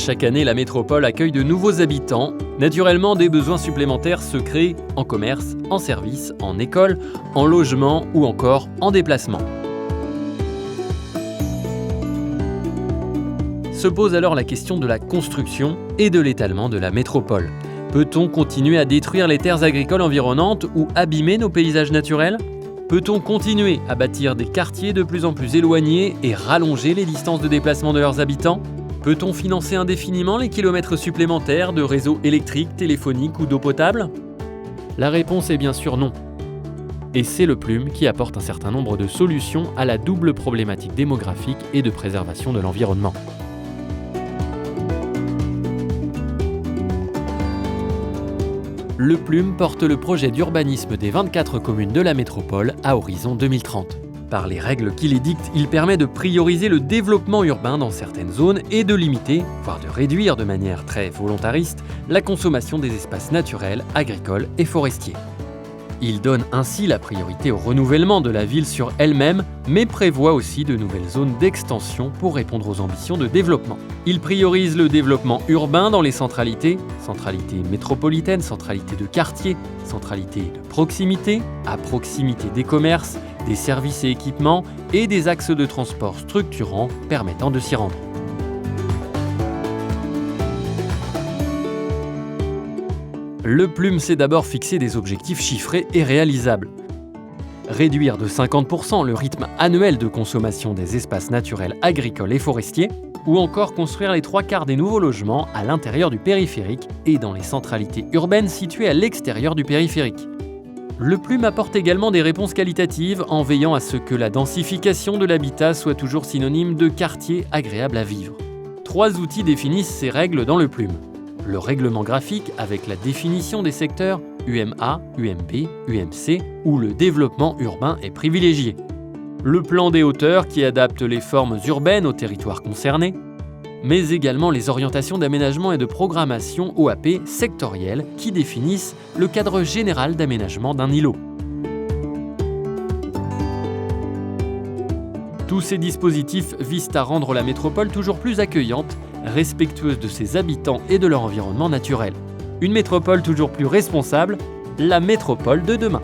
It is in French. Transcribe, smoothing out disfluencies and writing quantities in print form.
Chaque année, la métropole accueille de nouveaux habitants. Naturellement, des besoins supplémentaires se créent en commerce, en services, en école, en logement ou encore en déplacement. Se pose alors la question de la construction et de l'étalement de la métropole. Peut-on continuer à détruire les terres agricoles environnantes ou abîmer nos paysages naturels ? Peut-on continuer à bâtir des quartiers de plus en plus éloignés et rallonger les distances de déplacement de leurs habitants ? Peut-on financer indéfiniment les kilomètres supplémentaires de réseaux électriques, téléphoniques ou d'eau potable ? La réponse est bien sûr non. Et c'est le Plume qui apporte un certain nombre de solutions à la double problématique démographique et de préservation de l'environnement. Le Plume porte le projet d'urbanisme des 24 communes de la métropole à horizon 2030. Par les règles qu'il édicte, il permet de prioriser le développement urbain dans certaines zones et de limiter, voire de réduire de manière très volontariste, la consommation des espaces naturels, agricoles et forestiers. Il donne ainsi la priorité au renouvellement de la ville sur elle-même, mais prévoit aussi de nouvelles zones d'extension pour répondre aux ambitions de développement. Il priorise le développement urbain dans les centralités métropolitaines, centralités de quartier, centralités de proximité, à proximité des commerces, des services et équipements et des axes de transport structurants permettant de s'y rendre. Le Plume s'est d'abord fixé des objectifs chiffrés et réalisables. Réduire de 50% le rythme annuel de consommation des espaces naturels agricoles et forestiers, ou encore construire les 3/4 des nouveaux logements à l'intérieur du périphérique et dans les centralités urbaines situées à l'extérieur du périphérique. Le Plume apporte également des réponses qualitatives en veillant à ce que la densification de l'habitat soit toujours synonyme de quartier agréable à vivre. 3 outils définissent ces règles dans le Plume. Le règlement graphique avec la définition des secteurs UMA, UMB, UMC, où le développement urbain est privilégié. Le plan des hauteurs qui adapte les formes urbaines aux territoires concernés, mais également les orientations d'aménagement et de programmation OAP sectorielles qui définissent le cadre général d'aménagement d'un îlot. Tous ces dispositifs visent à rendre la métropole toujours plus accueillante, respectueuse de ses habitants et de leur environnement naturel. Une métropole toujours plus responsable, la métropole de demain.